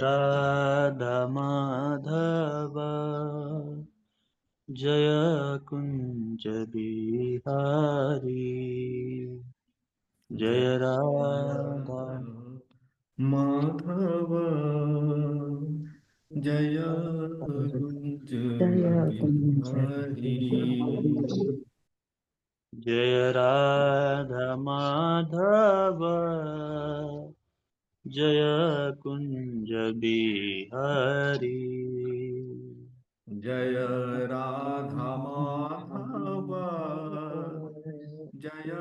राधा माधव जय कुंज बिहारी जय राधा माधव जय गुंज बिहारी जय राधा माधव जय कुंज बिहारी जय राधा माधव जय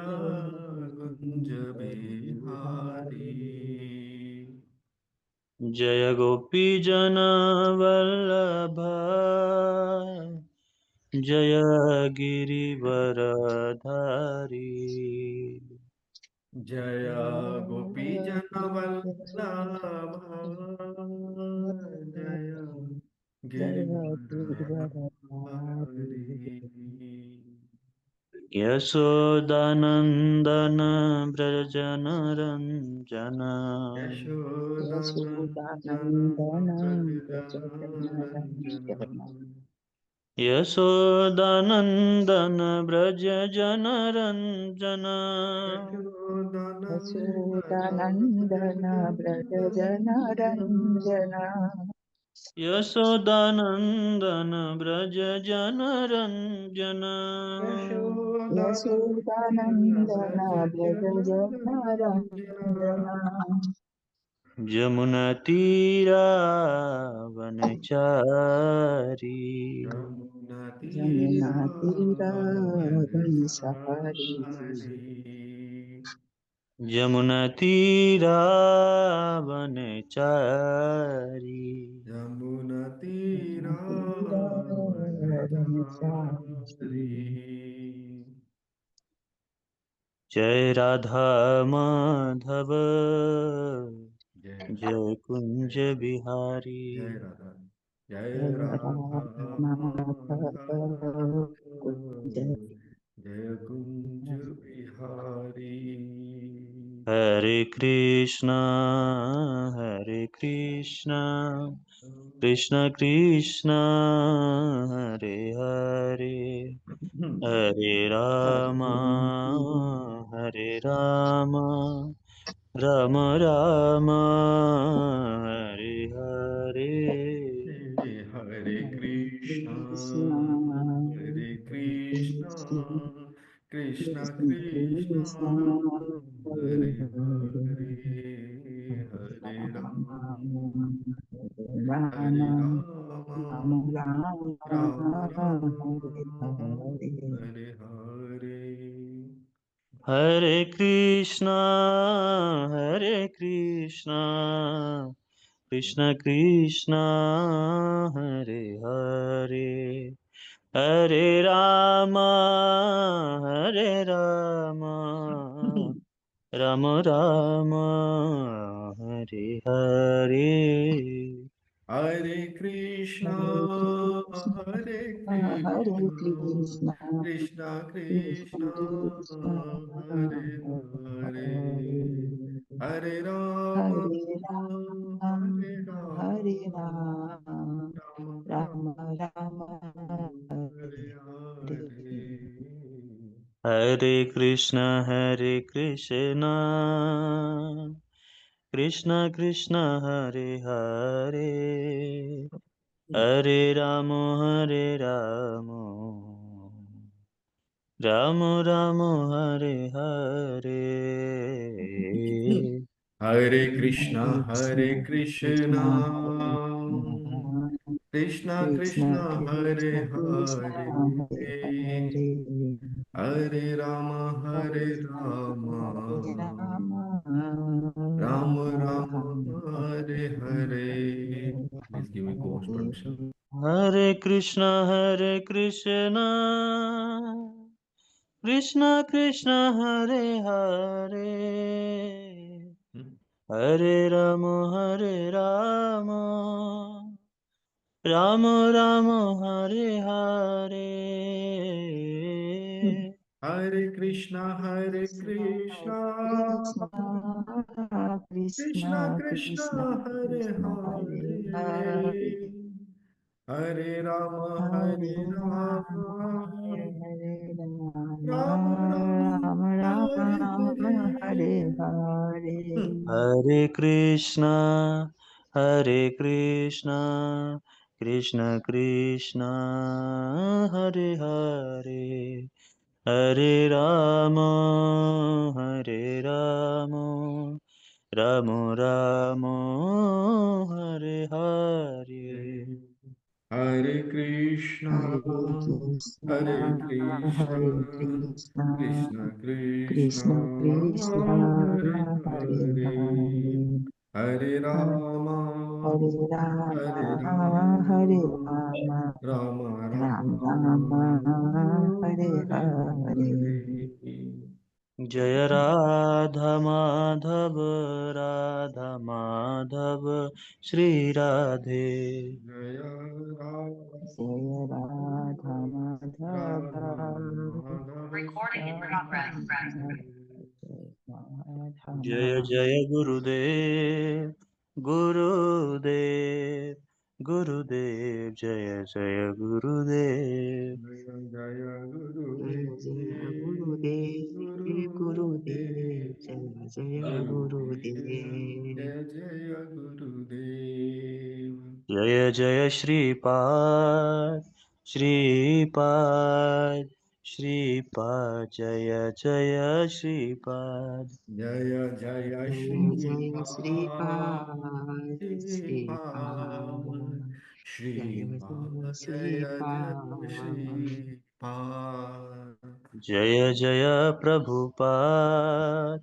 गुंज बिहारी जय गोपी जन वल्लभ जय गिरिवरधारी जय गोपी जन वल्लभ जय गिरिवरधारी यशोदानन्दन व्रजनरञ्जन यशोदानन्दन व्रजनरञ्जन यशोदानन्दन व्रजनरञ्जन यशोदानन्दन व्रज जनरञ्जना यशोदानन्दन व्रजनरञ्जन यशोदानन्दन व्रज यशोदानन्दन जनरञ्जना यमुनतीरावनचारी जमुनातीरावनचारी यमुनतीरावनचारी यमुनतीरावनचारी जय राधा माधव जय जय कुंज बिहारी जय राधा जय जय राधा राधा जय कुंज बिहारी हरे कृष्णा कृष्ण कृष्ण हरे हरे हरे राम राम राम हरे हरे हरे कृष्णा हरे कृष्णा कृष्ण कृष्ण हरे हरे हरे राम हरे राम राम राम हरे हरे हरे कृष्णा कृष्ण कृष्ण हरे हरे हरे राम राम राम हरे हरे हरे कृष्णा हरे कृष्ण हरे हरे कृष्णा कृष्ण कृष्णा कृष्ण कृष्णा कृष्ण हरे हरे हरे राम हरे राम हरे हरे राम राम राम राम राम राम हरे हरे हरे हरे कृष्ण कृष्ण कृष्ण हरे हरे हरे राम राम राम हरे हरे हरे कृष्णा हरे हरे कृष्ण कृष्णा कृष्ण हरे कृष्ण कृष्णा कृष्ण कृष्णा हरे कृष्ण कृष्ण हरे हरे हरे हरे राम हरे हरे राम राम हरे Ram Ram Ram Ram Ram Hare Hare please give me course permission Hare Krishna Krishna Krishna Hare Hare Hare Ram Ram Ram Hare Hare Hare Krishna, Hare Krishna, Krishna, Krishna, Krishna Krishna, Krishna, Krishna, Hare Krishna, Hare Hare, Hare, Hare Rama, Hare Hare Rama, Rama, Hare Rama Rama, Rama, Rama Hare Rama, Hare Hare. Hare. Hare Krishna, Hare Krishna, Krishna Krishna, Hare Hare, Hare Rama, Hare Rama, Rama Rama, Hare Hare. Hare Krishna, Hare Krishna, Hare Krishna, Hare Krishna, Krishna Krishna, Krishna Krishna, Hare Hare Hare, Hare, Hare Rama, Hare Hare Rama, Hare Rama, Rama, Rama Rama Rama, Rama, Hare Hare Hare. Hare. Jaya Radha Madhav, Radha Madhav, Shri Radhe. Jaya Rama, Jaya Radha Radha Madhava, Madhava Radha Sri Jaya Madhava. Jaya Gurudev, Gurudev, Gurudev, Jaya Jaya Gurudev. Jaya Jaya Jaya Jaya Gurudev, Gurudev, Gurudev, Gurudev, Jaya Jaya Gurudev, Gurudev. Jaya Jaya Gurudev, Jaya Jaya Shripad, Shripad, Shripad, Jaya Jaya Shripad. Jaya Jaya Jaya Shri Jaya Sripad, Pad, Sripad. Jaya Shri Jaya Jaya Jaya Sripad. Shri Pad. Jaya Jaya Prabhupada,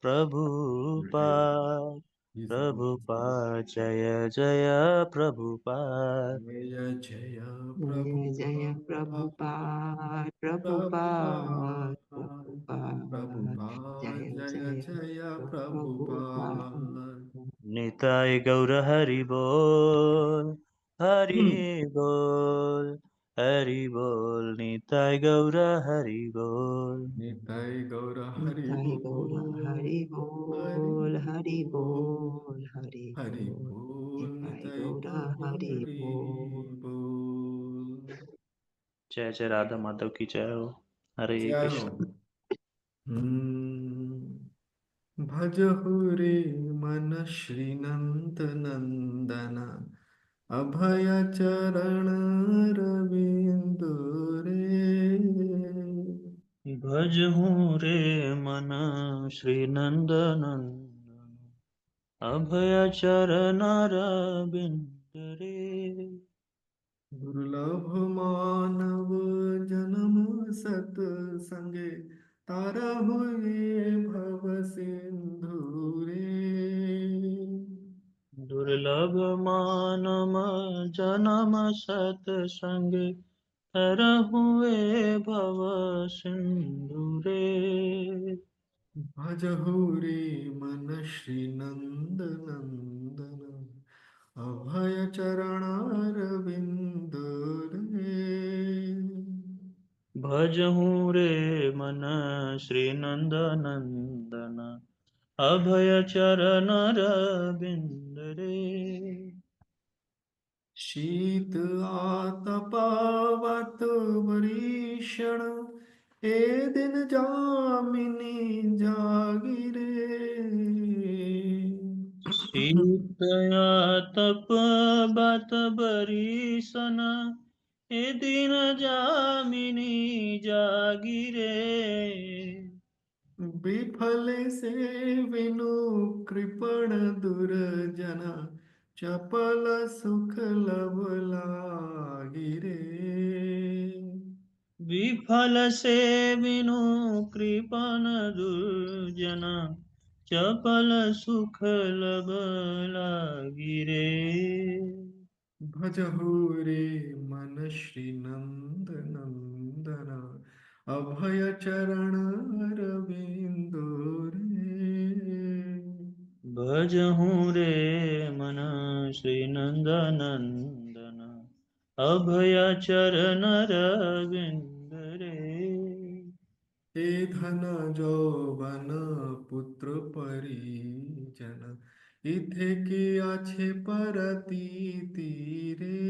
Prabhupada, He's a good Prabhupada, Jaya Jaya Prabhupada. Jaya Jaya Jaya Jaya Prabhupada, Prabhupada, Prabhupada, Prabhupada, Prabhupada. Prabhupada, Jaya Jaya Jaya Jaya Prabhupada. Prabhupada. Nitai Gaura Hari Bol, Hari Bol, Hari Bol, Nitai Gaura Hari Bol. Nitai Gaura Hari Nitai Gaura Bol, Hari Hari Bol, Hari Bol, Bol, Hari Hari Bol. Bol, Nitai Nitai Gaura Gaura Hari Hari Bol. Bol. जय जय राधा माधव की जय हो हरे Jai Krishna Ho. भजहु रे मन श्रीनंत नंदन अभय चरण रविंदु रे भजहूँ रे मन श्री नंदनंदन अभय चरण बिंद रे दुर्लभ मानव जन्म सत संगे तारा हुए भव सिंधु रे दुर्लभ मानम जन्म सत संग तर हुए भव सिंधु रे भजहु रे मन श्री नंद नंदन अभय चरणार रे भजहूँ रे मन श्री नंदनंदन अभय चरण बिंद रे शीत आतपावत वरीक्षण ए दिन जामिनी जागिरे शीतया तप बत बरीसन ए दिन जामिनी जागिरे विफल से विनु कृपण दुर्जन चपल सुख लब लागिरे विफल से बिनु कृपन दुर्जन चपल सुख लब लागिरे भजहु रे मन श्री नंद नंदन अभय चरण अरविंदो रे भजहूँ रे मन श्री नंदनंदन अभय चरण रविंद रे हे धन যৌবন পুত্র পরিজন ইথে কি আছে परती तीरे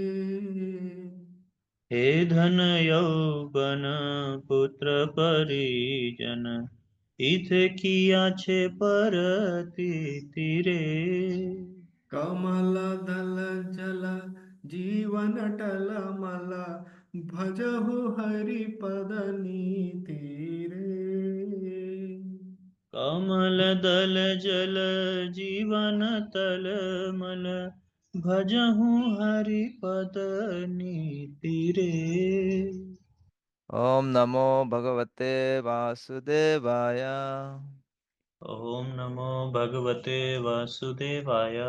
हे धन यौवन पुत्र परिजन इथे किया छे परती तीरे कमल दल जल जीवन टल मल भजहु हरि पद नीति रे कमल दल जल जीवन तल मल भजहु हरि पद नीति रे। Om Namo Bhagavate Vasudevaya. ओम नमो भगवते वासुदेवाय।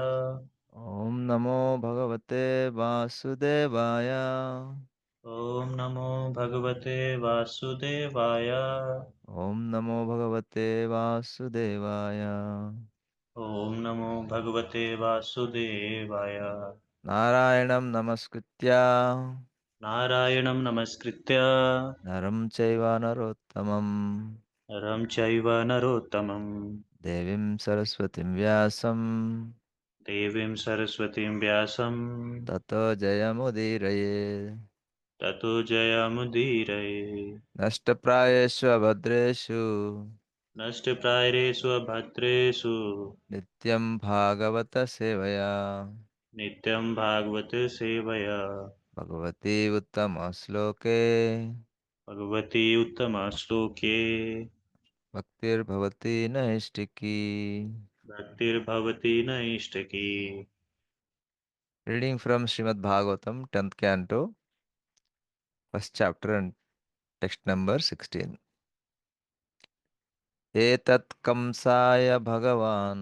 Om Namo Bhagavate Vasudevaya. ओम नमो भगवते वासुदेवाय। Om Namo Bhagavate Vasudevaya. ओम नमो भगवते वासुदेवाय। Narayanam Namaskritya नारायणं नमस्कृत्य Naram Chaiva Narottamam नरं चैव नरोत्तमं Devim Saraswatim Vyasam देवीं सरस्वतीं व्यासं Tato Jayamudiraye ततो जयमुदीरये। Nashtaprayeshu Abhadreshu नष्टप्रायेषु भद्रेषु Nityam Bhagavata Sevaya नित्यं भागवत सेवया Bhagavati Uttama Sloke Bhagwati उत्तमश्लोके Bhaktir Bhavati Naistiki. भक्तिर्भवति नैष्ठकी। Reading from Srimad Bhagavatam, 10th canto, first chapter and text number 16. Etat kamsaya bhagavan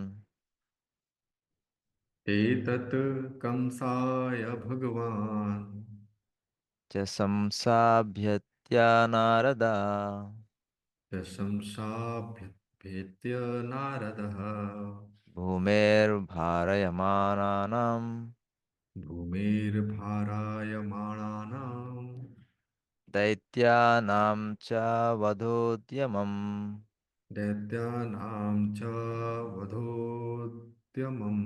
एतत् कंसाय भगवान् chasamsabhyatya narada प्रशंसाभ्यपेत्य नारदः bhumer bharayamananam भूमिर्भारायमाणानां daityanam cha vadhodyamam. दैत्यानां च वधोद्यमम्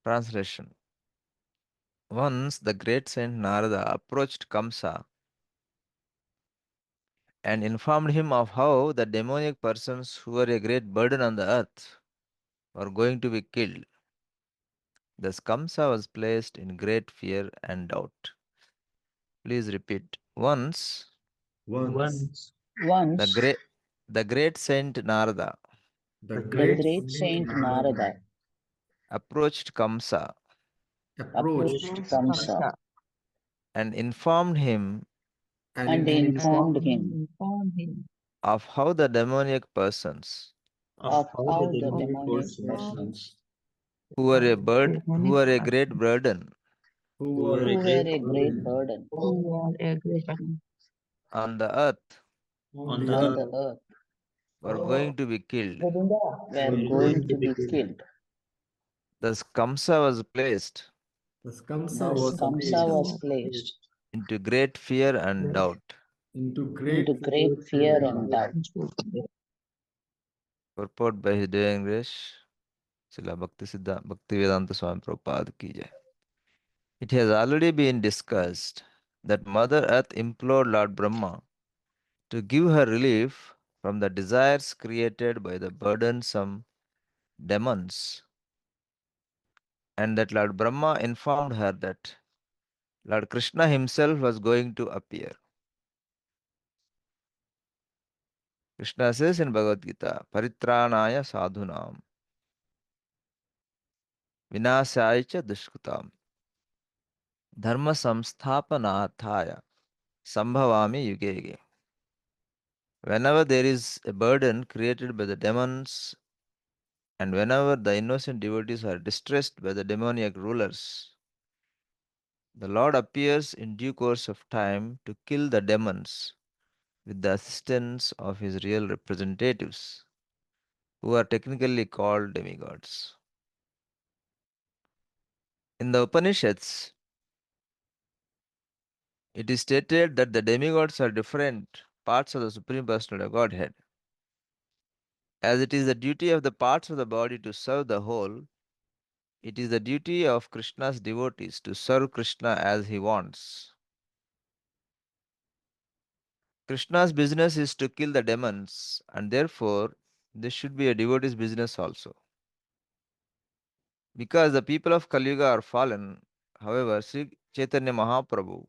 Translation. Once the great saint Narada approached Kamsa and informed him of how the demoniac persons who were a great burden on the earth were going to be killed. Thus Kamsa was placed in great fear and doubt. Please repeat. Once Once the Once great the great saint Narada the the great great saint saint Narada Narada approached Kamsa approached approached Kamsa and informed him and and informed informed him of how the demoniac persons of how the demonic demoniac persons persons who were a great burden who who were a were great a great burden burden on the earth on the on earth the earth were going to be killed. were were going going to to be be killed. killed. Thus Kamsa was placed Thus Kamsa Thus was Kamsa placed was placed into great fear and doubt. into into great great fear fear and and doubt. doubt. Purport by His Divine Grace, Srila Bhaktivedanta Swami Prabhupada ki jai. It has already been discussed that Mother Earth implored Lord Brahma to give her relief from the desires created by the burdensome demons, and that Lord Brahma informed her that Lord Krishna himself was going to appear. Krishna says in Bhagavad Gita, Paritranaya sadhunam, vinasaya cha dushkutam, dharma samsthapanarthaya, sambhavami yuge yuge. Whenever there is a burden created by the demons, and whenever the innocent devotees are distressed by the demoniac rulers, the Lord appears in due course of time to kill the demons with the assistance of his real representatives, who are technically called demigods. In the Upanishads, it is stated that the demigods are different parts of the Supreme Personality of Godhead. As it is the duty of the parts of the body to serve the whole, it is the duty of Krishna's devotees to serve Krishna as he wants. Krishna's business is to kill the demons, and therefore this should be a devotee's business also. Because the people of Kali Yuga are fallen, however, Sri Chaitanya Mahaprabhu,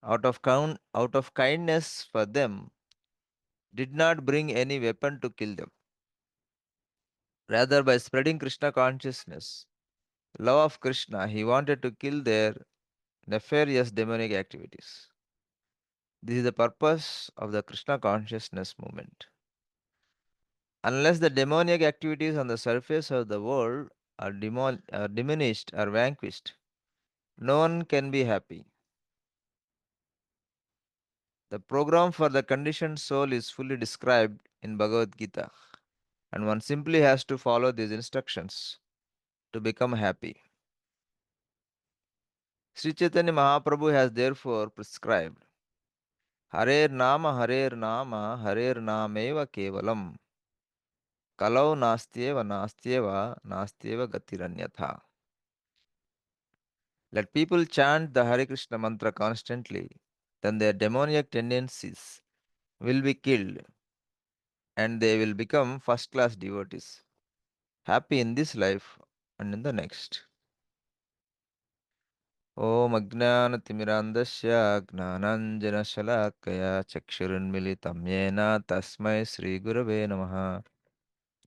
out of kindness for them, did not bring any weapon to kill them. Rather, by spreading Krishna consciousness, love of Krishna, he wanted to kill their nefarious demonic activities. This is the purpose of the Krishna consciousness movement. Unless the demoniac activities on the surface of the world are diminished or vanquished, no one can be happy. The program for the conditioned soul is fully described in Bhagavad Gita, and one simply has to follow these instructions to become happy. Sri Chaitanya Mahaprabhu has therefore prescribed Harer Nama Harer Nameva Kevalam Kalau Nastyeva Gatiranyatha. Let people chant the Hare Krishna mantra constantly, then their demoniac tendencies will be killed and they will become first class devotees, happy in this life and in the next. Om Ajnanatimirandasya Gnananjanashalakaya Chakshurunmilitam Yena Tasmai Sri Gurave Namaha.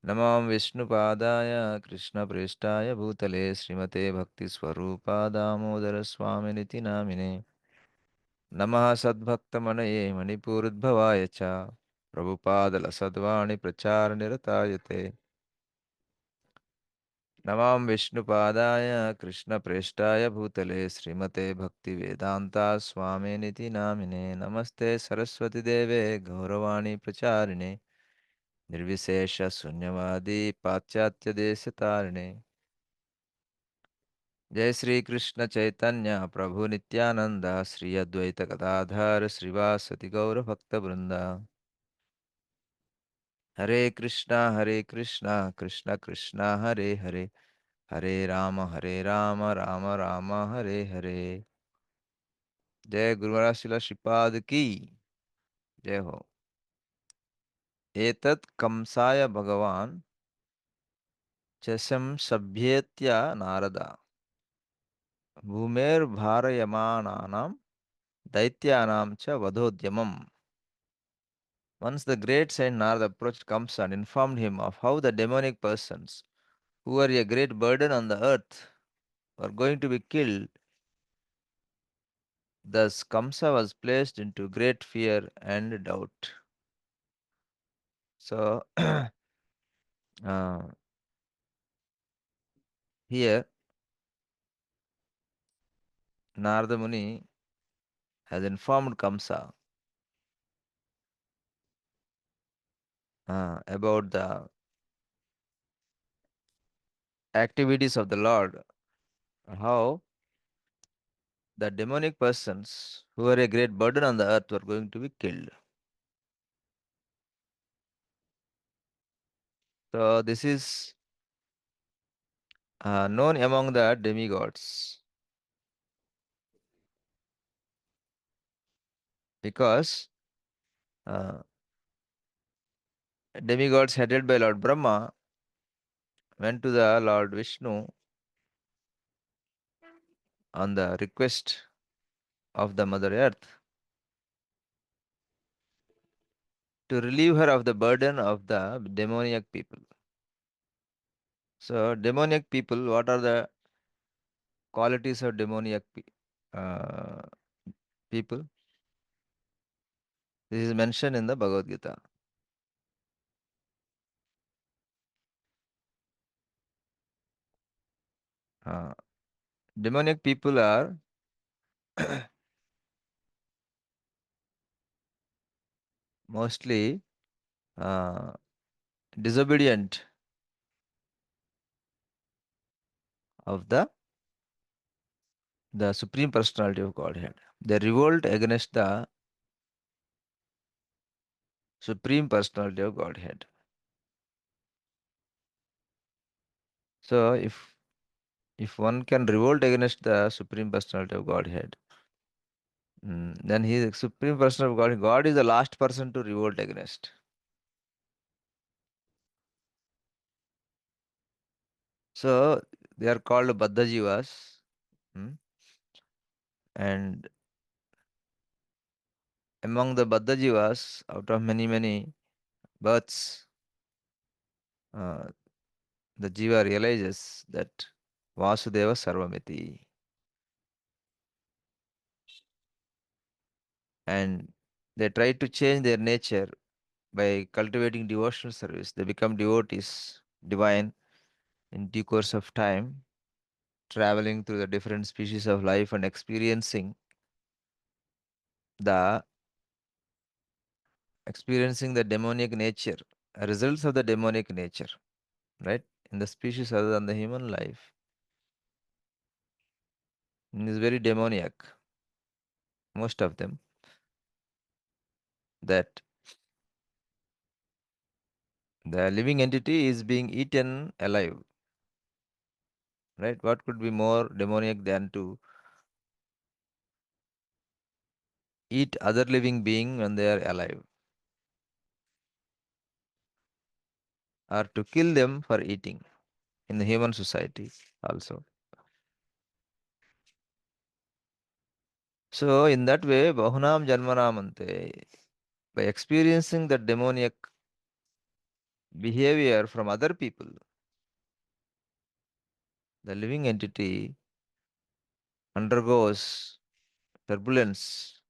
Namam Vishnupadaya Krishna Preshtaya Bhutale Srimate Bhakti Swarupa Damodara Swaminiti Namine. Namaha Sadbhaktamanaye Manipurudbhavaya Cha Prabhupada Sadvani Prachar Niratayate. Namam Vishnupadaya Krishna Preshtaya Bhutale Srimate Bhaktivedanta Swaminiti Namine. Namaste Saraswati Deve Gauravani Pracharine Nirvisesha Sunyavadi Pachatya Desatarine. Jai Sri Krishna Chaitanya Prabhu Nityananda Sri Advaita Gadadhar Srivasati Gaura Bhakta Vrinda. Hare Krishna Krishna Krishna Hare Hare Hare Rama Rama Rama Hare Hare. Jai Guru Maharaj Srila Shripad Ki Jai Ho. Etat Kamsaya Bhagavan Chasam Sabhyetya Narada Bhumer Bharayamananam Daityanam Cha Vadodhyamam. Once the great saint Narada approached Kamsa and informed him of how the demonic persons, who were a great burden on the earth, were going to be killed, thus Kamsa was placed into great fear and doubt. So, uh, here Narada Muni has informed Kamsa about the activities of the Lord, how the demonic persons who were a great burden on the earth were going to be killed. So this is known among the demigods because demigods headed by Lord Brahma went to the Lord Vishnu on the request of the Mother Earth to relieve her of the burden of the demoniac people. So, demoniac people, what are the qualities of demoniac uh, people? This is mentioned in the Bhagavad Gita. Demoniac people are mostly disobedient of the Supreme Personality of Godhead. They revolt against the Supreme Personality of Godhead. So if one can revolt against the Supreme Personality of Godhead, then he is Supreme Person of God. God is the last person to revolt against. So they are called Baddha Jivas. And among the Baddha Jivas, out of many, many births, the Jiva realizes that Vasudeva Sarvamiti. And they try to change their nature by cultivating devotional service. They become devotees, divine, in due course of time, traveling through the different species of life and experiencing the demonic nature, results of the demonic nature, right? In the species other than the human life, it is very demoniac, most of them, that the living entity is being eaten alive, right? What could be more demoniac than to eat other living being when they are alive, or to kill them for eating in the human society also. So in that way, Bahunam Janmanamante, by experiencing the demoniac behavior from other people, the living entity undergoes turbulence.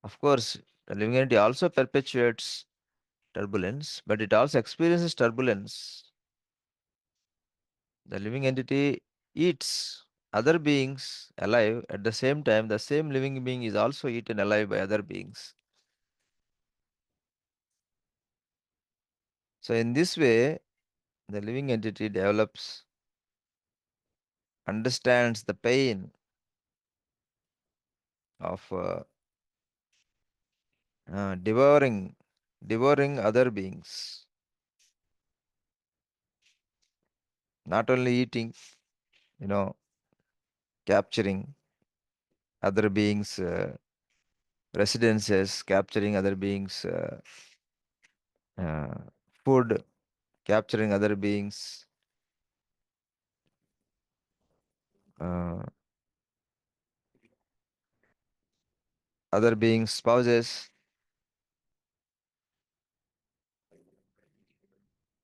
Of course, the living entity also perpetuates turbulence, but it also experiences turbulence. The living entity eats other beings alive. At the same time, the same living being is also eaten alive by other beings. So in this way, the living entity develops, understands the pain of devouring other beings. Not only eating, capturing other beings' residences, capturing other beings' uh, food, capturing other beings' uh, spouses,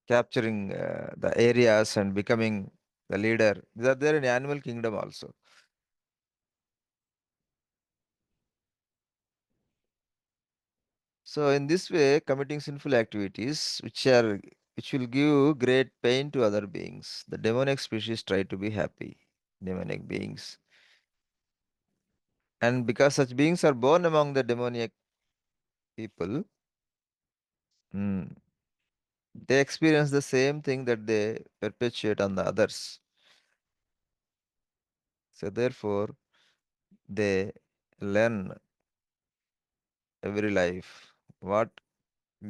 capturing the areas and becoming the leader. These are there in animal kingdom also. So in this way, committing sinful activities which will give great pain to other beings. The demonic species try to be happy, demonic beings. And because such beings are born among the demoniac people, they experience the same thing that they perpetuate on the others. So therefore, they learn every life what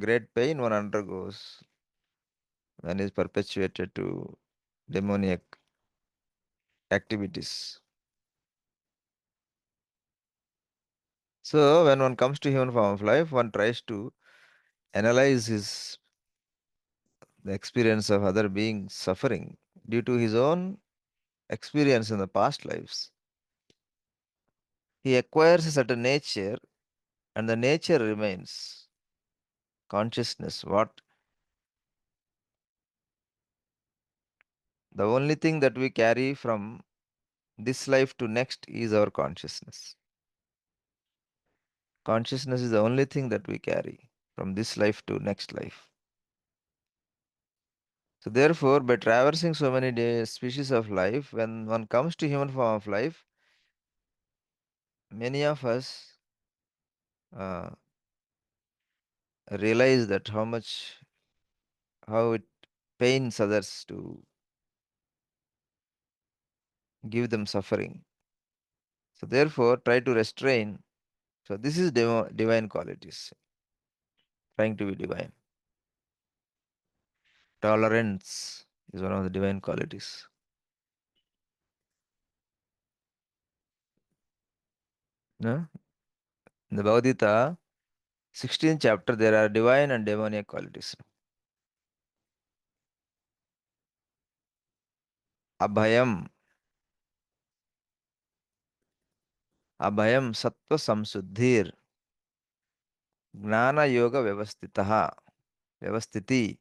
great pain one undergoes when is perpetuated to demoniac activities. So when one comes to human form of life, one tries to analyze the experience of other beings suffering due to his own experience in the past lives. He acquires a certain nature, and the nature remains consciousness. What the only thing that we carry from this life to next is our consciousness. Consciousness is the only thing that we carry from this life to next life. So therefore, by traversing so many species of life, when one comes to human form of life, many of us uh, realize that how it pains others to give them suffering. So therefore, try to restrain. So this is divine qualities. trying to be divine. Tolerance is one of the divine qualities. No? In the Bhagavad Gita, 16th chapter, there are divine and demoniac qualities. Abhayam. Abhayam sattva samsuddhir. Gnana yoga vyavastitaha. Vyavastiti.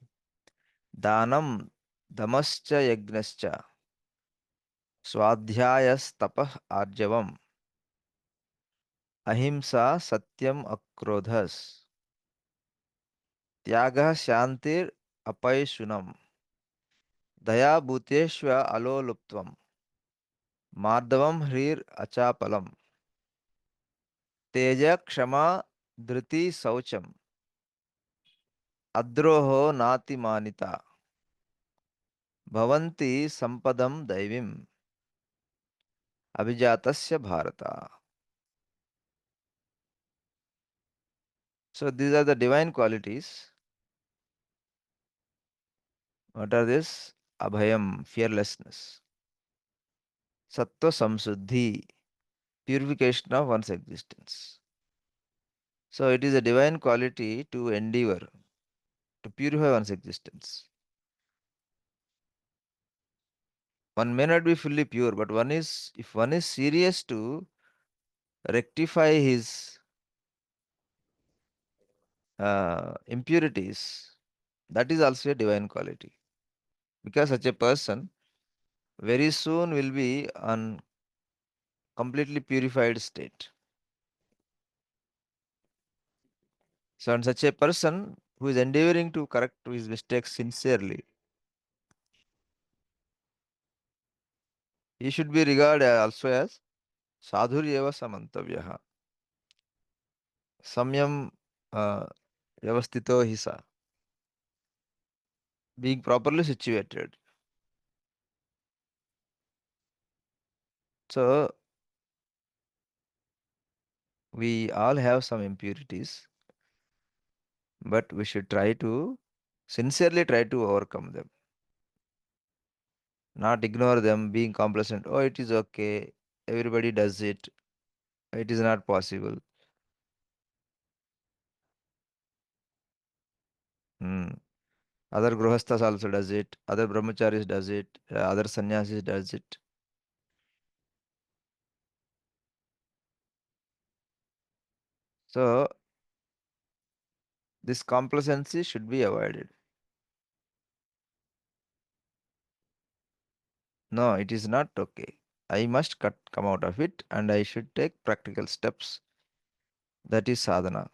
Danam damascha yagnascha. Swadhyayastapah arjavam. Ahimsa satyam akrodhas. Tyagah shantir apaishunam. Daya bhuteshva aloluptvam. Madhavam hrir achapalam. Teja kshama dhriti saucham. Adroho nati manita. Bhavanti sampadam daivim. Abhijatasya bharata. So these are the divine qualities. What are this? Abhayam, fearlessness. Sattva samsuddhi, purification of one's existence. So it is a divine quality to endeavor to purify one's existence. One may not be fully pure, but if one is serious to rectify his impurities, that is also a divine quality. Because such a person very soon will be on completely purified state. So, and such a person who is endeavoring to correct his mistakes sincerely, he should be regarded also as sadhuryeva samantavyaha. Samyam yavastito hisa. Being properly situated. So, we all have some impurities, but we should sincerely try to overcome them. Not ignore them, being complacent. Oh, it is okay. Everybody does it. It is not possible. Other grihasthas also does it. Other brahmacharis does it. Other sannyasis does it. So this complacency should be avoided. No, it is not okay. I must come out of it, and I should take practical steps. That is sadhana.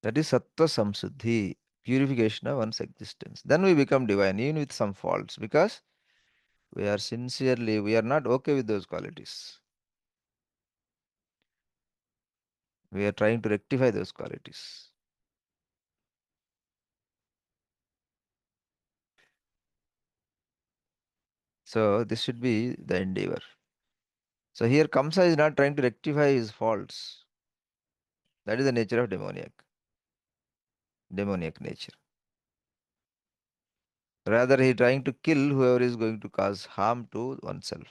That is sattva samsuddhi, purification of one's existence. Then we become divine, even with some faults, because we are not okay with those qualities. We are trying to rectify those qualities. So this should be the endeavor. So here Kamsa is not trying to rectify his faults. That is the nature of demoniac nature. Rather, he trying to kill whoever is going to cause harm to oneself.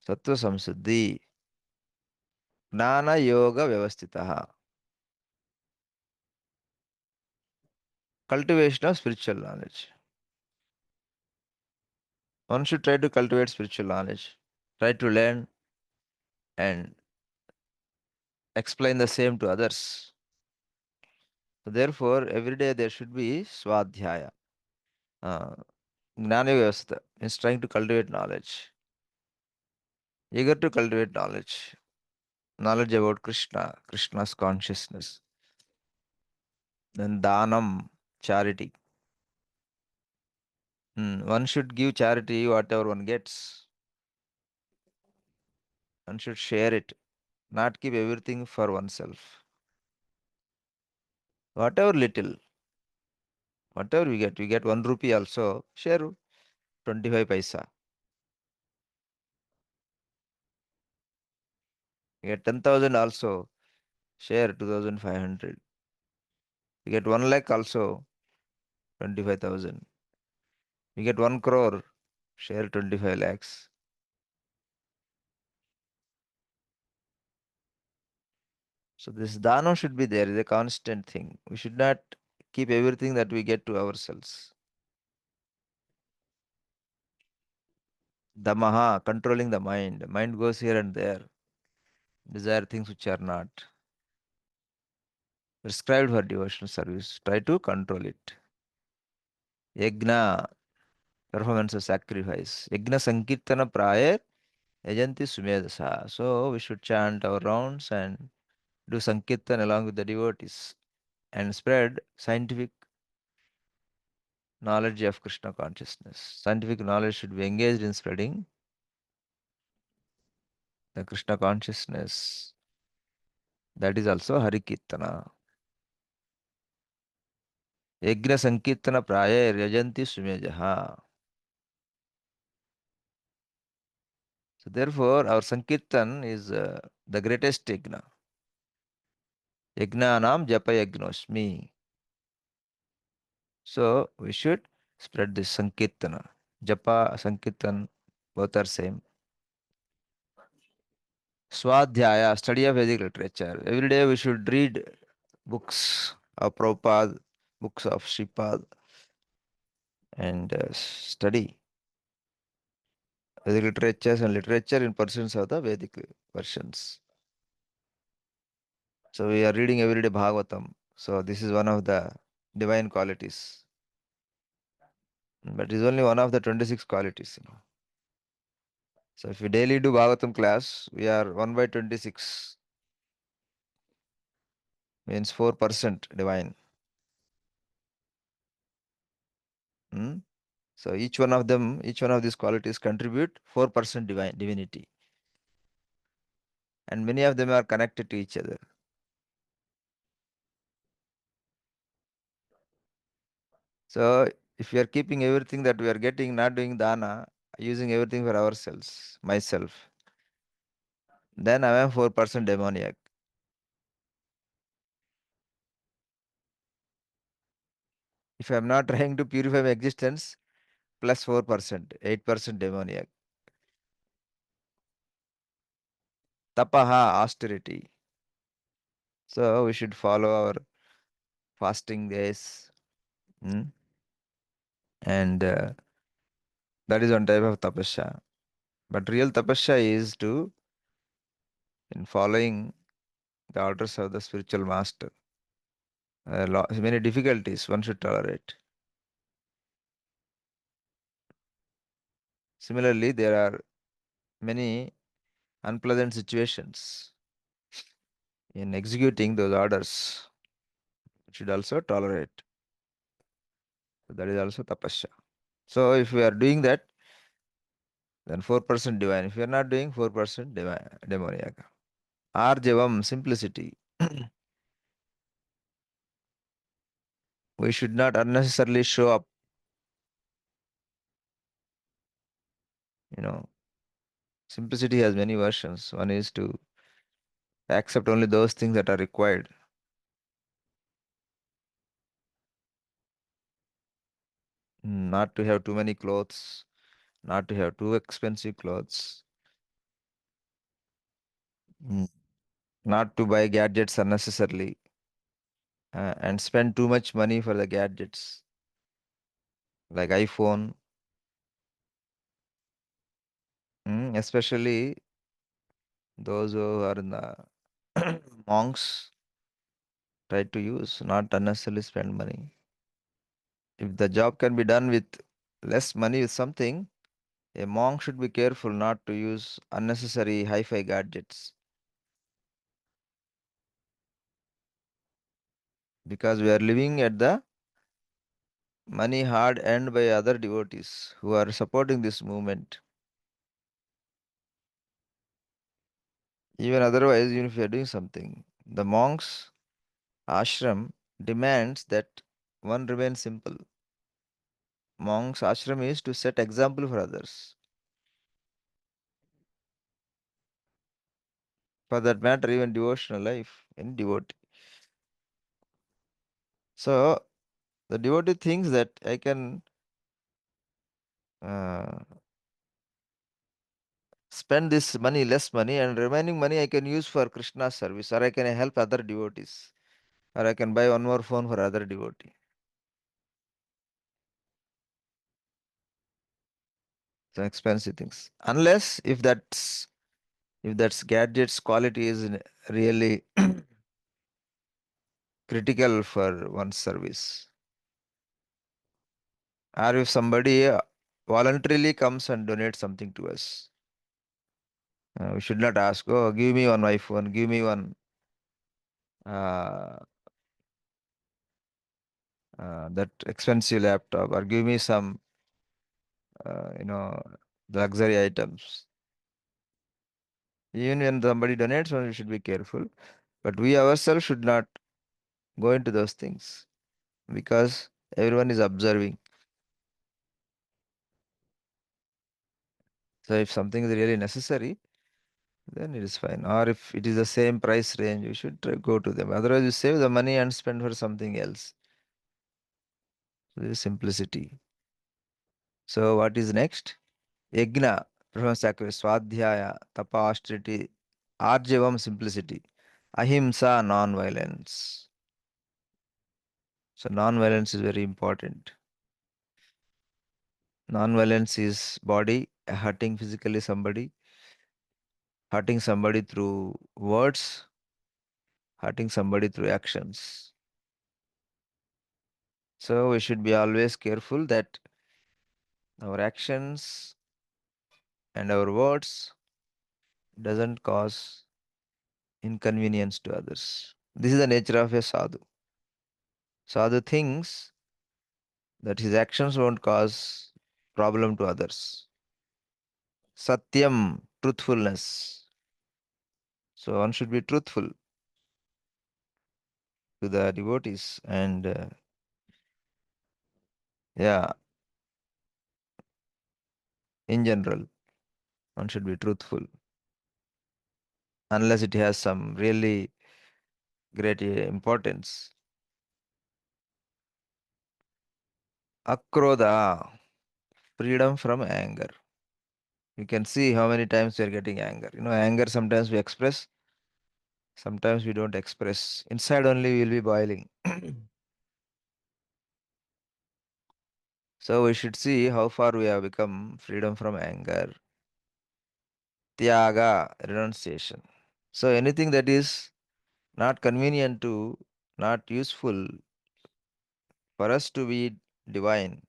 Sattva samsuddhi, gnana yoga vyavastitaha. Cultivation of spiritual knowledge. One should try to cultivate spiritual knowledge, try to learn and explain the same to others. So therefore, every day there should be swadhyaya. Gnana vyavastha means trying to cultivate knowledge. Eager to cultivate knowledge about Krishna's consciousness. Then dhanam, charity. One should give charity whatever one gets. One should share it, not keep everything for oneself. Whatever little, whatever we get 1 rupee also, share 25 paisa. You get 10,000 also, share 2,500. You get 1 lakh also, 25,000. You get 1 crore, share 25 lakhs. So this dana should be there, is a constant thing. We should not keep everything that we get to ourselves. Damaha, controlling the mind. Mind goes here and there. Desire things which are not prescribed for devotional service. Try to control it. Yajna, performance of sacrifice. Yajna sankirtana prayer, yajanti sumedasa. So we should chant our rounds and do sankirtan along with the devotees and spread scientific knowledge of Krishna consciousness. Scientific knowledge should be engaged in spreading the Krishna consciousness. That is also Harikirtana. Yajna Sankirtana Praya Yajanti Sumejaha. So therefore, our Sankirtan is the greatest yajna. Yajnanam Japa Yajnosmi. So we should spread this Sankirtana. Japa, Sankirtan, both are same. Swadhyaya, study of Vedic literature. Every day we should read books of Prabhupada, books of Sripad, and study Vedic literatures and literature in pursuance of the Vedic versions. So we are reading every day Bhagavatam. So this is one of the divine qualities. But it is only one of the 26 qualities. So if we daily do Bhagavatam class, we are 1 by 26. Means 4% divine. Hmm? So each one of them, each one of these qualities contribute 4% divinity. And many of them are connected to each other. So if we are keeping everything that we are getting, not doing dana, using everything for ourselves, myself, then I am 4% demoniac. If I am not trying to purify my existence, plus 4%, 8% demoniac. Tapaha, austerity. So we should follow our fasting days. And that is one type of tapasya. But real tapasya is to, in following the orders of the spiritual master. Many difficulties one should tolerate. Similarly, there are many unpleasant situations in executing those orders. We should also tolerate. So that is also tapasya. So if we are doing that, then 4% divine. If we are not doing 4% divine, demoniac. Arjavam, simplicity. We should not unnecessarily show up. Simplicity has many versions. One is to accept only those things that are required. Not to have too many clothes, not to have too expensive clothes, not to buy gadgets unnecessarily, and spend too much money for the gadgets like iPhone. Especially those who are in the monks try to use, not unnecessarily spend money. If the job can be done with less money with something, a monk should be careful not to use unnecessary hi-fi gadgets because we are living at the money hard earned by other devotees who are supporting this movement. Even otherwise, even if you are doing something, the monks' ashram demands that one remain simple. Monks' ashram is to set example for others. For that matter, even devotional life, any devotee. So the devotee thinks that I can uh, spend this money, less money, and remaining money I can use for Krishna's service, or I can help other devotees, or I can buy one more phone for other devotee. So expensive things. Unless if that's gadget's quality is really critical for one's service. Or if somebody voluntarily comes and donates something to us. We should not ask, oh, give me one iPhone, give me one uh, that expensive laptop, or give me some, you know, luxury items. Even when somebody donates, we should be careful. But we ourselves should not go into those things because everyone is observing. So if something is really necessary, then it is fine. Or if it is the same price range, you should go to them. Otherwise, you save the money and spend for something else. So this is simplicity. So what is next? Yajna, perform sacrifice, swadhyaya, tapa, austerity, arjavam, simplicity, ahimsa, non-violence. So non-violence is very important. Non-violence is body, hurting physically somebody, hurting somebody through words, hurting somebody through actions. So we should be always careful that our actions and our words doesn't cause inconvenience to others. This is the nature of a sadhu. Sadhu thinks that his actions won't cause problem to others. Satyam, truthfulness. So one should be truthful to the devotees and yeah, in general, one should be truthful unless it has some really great importance. Akrodha, freedom from anger. You can see how many times we are getting anger. Anger sometimes we express, sometimes we don't express. Inside only we will be boiling. So we should see how far we have become freedom from anger. Tyaga, renunciation. So anything that is not convenient to, not useful for us to be divine,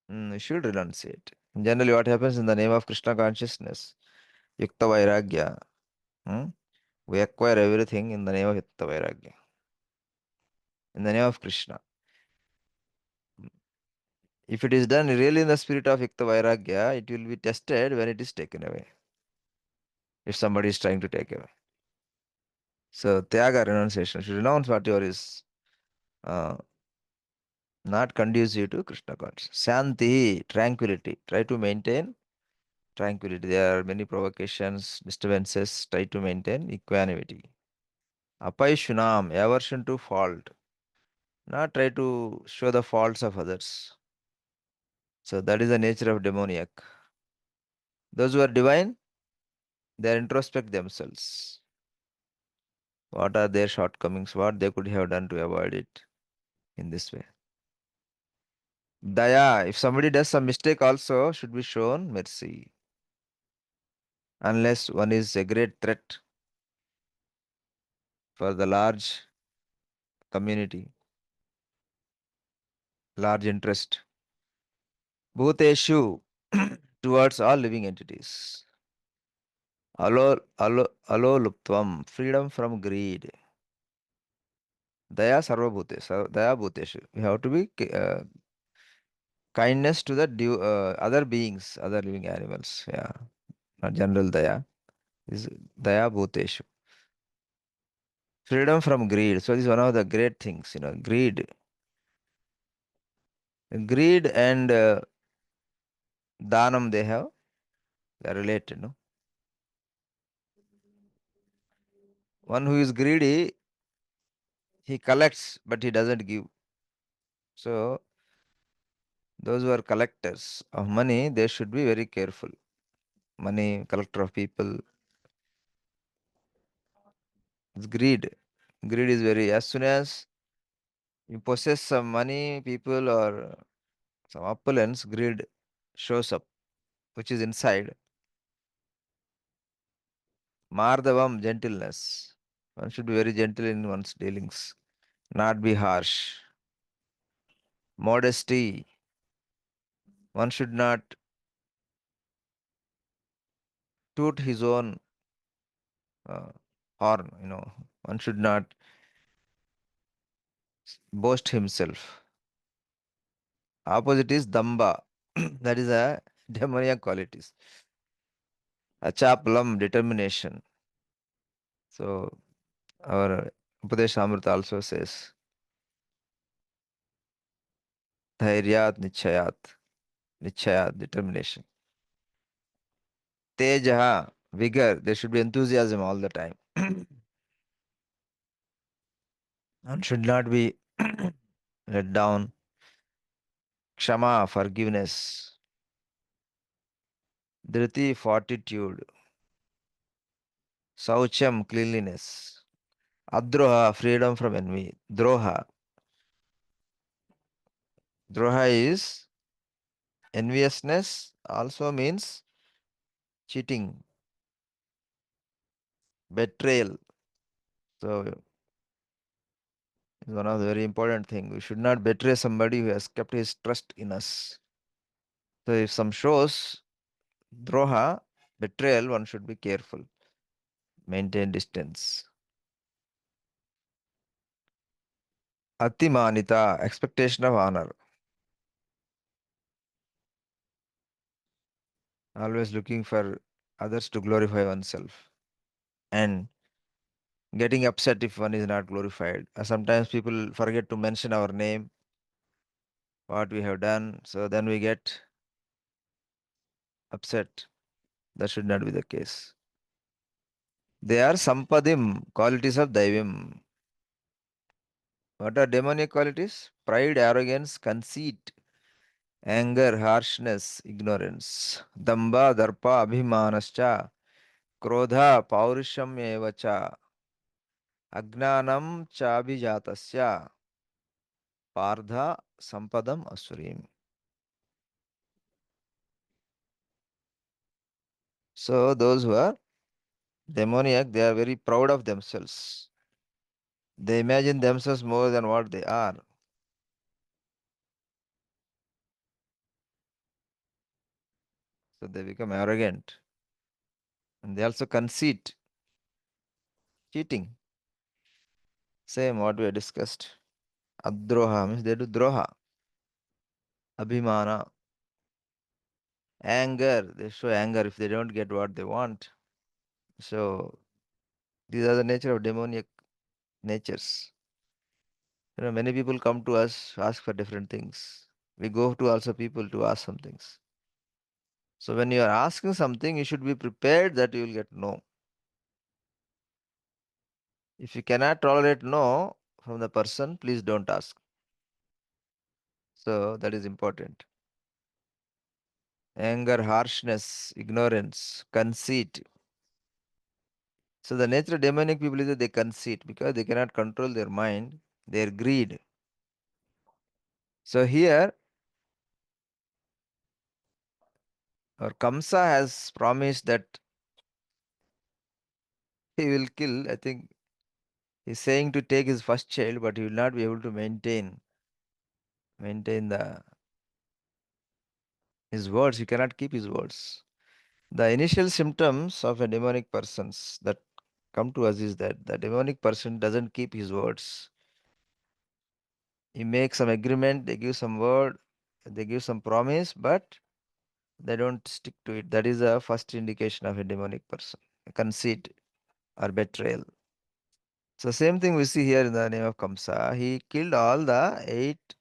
we should renunciate. Generally, what happens in the name of Krishna consciousness, Yukta Vairagya, we acquire everything in the name of Yukta Vairagya, in the name of Krishna. If it is done really in the spirit of Yukta Vairagya, it will be tested when it is taken away. If somebody is trying to take away. So, Tyaga, renunciation, should renounce whatever is not conducive to Krishna consciousness. Shanti, tranquility. Try to maintain tranquility. There are many provocations, disturbances. Try to maintain equanimity. Apaishunam, aversion to fault. Not try to show the faults of others. So that is the nature of demoniac. Those who are divine, they introspect themselves. What are their shortcomings? What they could have done to avoid it in this way. Daya, if somebody does some mistake also, should be shown mercy. Unless one is a great threat for the large community, large interest. Bhuteshu, towards all living entities. Alo luptvam, freedom from greed. Daya sarvabhuteshu, daya bhuteshu. We have to be kindness to the other beings, other living animals. Yeah, not general daya. Is daya bhuteshu. Freedom from greed. So this is one of the great things, greed. Greed and Danam they have. They are related, no? One who is greedy, he collects, but he doesn't give. So, those who are collectors of money, they should be very careful. Money, collector of people, it's greed. Greed is very, as soon as you possess some money, people, or some opulence, greed shows up, which is inside. Mardavam, gentleness. One should be very gentle in one's dealings, not be harsh. Modesty. One should not toot his own uh, horn, One should not boast himself. Opposite is damba. That is a demoniac qualities. Achapalam, determination. So our Upadeshamrita also says, dhairyat, nichayat, determination. Tejaha, vigor. There should be enthusiasm all the time. One should not be let down. Kshama, forgiveness. Dhriti, fortitude. Saucham, cleanliness. Adroha, freedom from envy. Droha. Droha is enviousness, also means cheating, betrayal. So it's one of the very important things. We should not betray somebody who has kept his trust in us. So if some shows droha, betrayal, one should be careful. Maintain distance. Atimanita, expectation of honor. Always looking for others to glorify oneself. And getting upset if one is not glorified. Sometimes people forget to mention our name, what we have done. So then we get upset. That should not be the case. They are sampadim, qualities of daivim. What are demonic qualities? Pride, arrogance, conceit, anger, harshness, ignorance. Damba, darpa, abhimanascha, krodha, paurisham evacha, agnanam chabhijatasya, pardha, sampadam asurim. So those who are demoniac, they are very proud of themselves. They imagine themselves more than what they are. So they become arrogant. And they also conceit, cheating. Same what we have discussed. Adroha means they do droha. Abhimana. Anger, they show anger if they don't get what they want. So these are the nature of demoniac natures. Many people come to us, ask for different things. We go to also people to ask some things. So when you are asking something, you should be prepared that you will get no. If you cannot tolerate no from the person, please don't ask. So that is important. Anger, harshness, ignorance, conceit. So the nature of demonic people is that they conceit because they cannot control their mind, their greed. So here, our Kamsa has promised that he will kill. I think he's saying to take his first child, but he will not be able to maintain his words. He cannot keep his words. The initial symptoms of a demonic persons that come to us is that the demonic person doesn't keep his words. He makes some agreement, they give some word, they give some promise, but they don't stick to it. That is the first indication of a demonic person, conceit or betrayal. So same thing we see here in the name of Kamsa. He killed all the eight.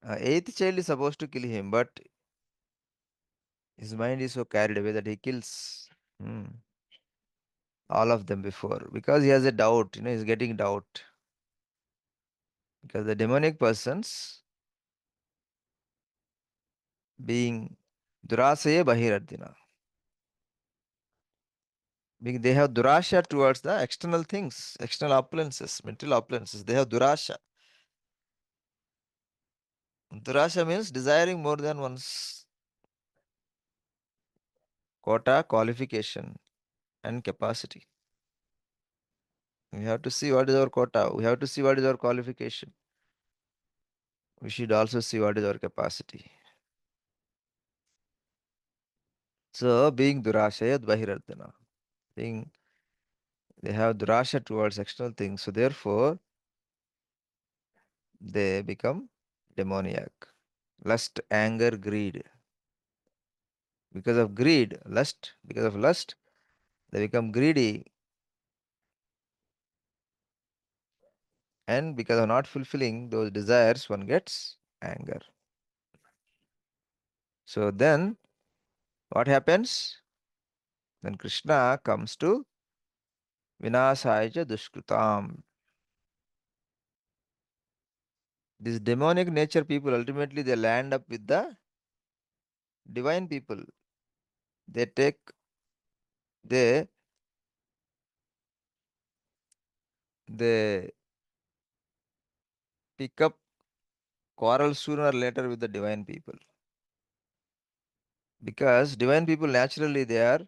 Eighth child is supposed to kill him, but His mind is so carried away that he kills all of them before because he has a doubt, he's getting doubt. Because the demonic persons being durasaya bahirardina, being they have durasha towards the external things, external opulences, material opulences. They have durasha. Durasha means desiring more than one's quota, qualification, and capacity. We have to see what is our quota. We have to see what is our qualification. We should also see what is our capacity. So, being durashayat bahirardana, being they have durasha towards external things. So, therefore, they become demoniac. Lust, anger, greed. Because of greed, lust, because of lust, they become greedy. And because of not fulfilling those desires, one gets anger. So then, what happens? Then Krishna comes to Vinasaya Dushkrutam. These demonic nature people, ultimately they land up with the divine people. They take, they pick up quarrel sooner or later with the divine people. Because divine people naturally they are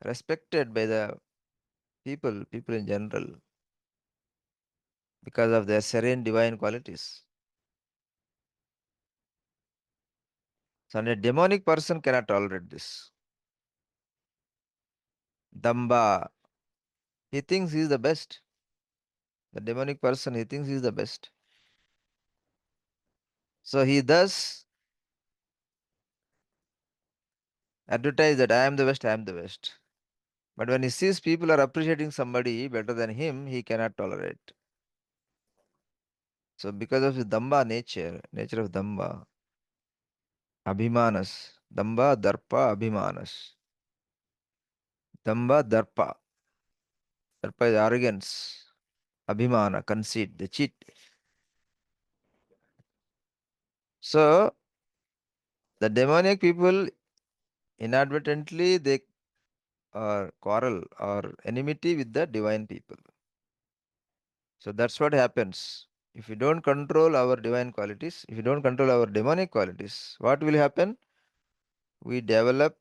respected by the people in general, because of their serene divine qualities. So a demonic person cannot tolerate this. Damba, he thinks he is the best. The demonic person, he thinks he is the best. So he does advertise that I am the best, I am the best. But when he sees people are appreciating somebody better than him, he cannot tolerate. So because of his Damba nature of Damba, Abhimanas, Damba, Darpa, Abhimanas. Damba, Darpa. Darpa is arrogance. Abhimana, conceit, the cheat. So the demonic people inadvertently they quarrel or enmity with the divine people. So that's what happens. If you don't control our divine qualities, if you don't control our demonic qualities, what will happen? We develop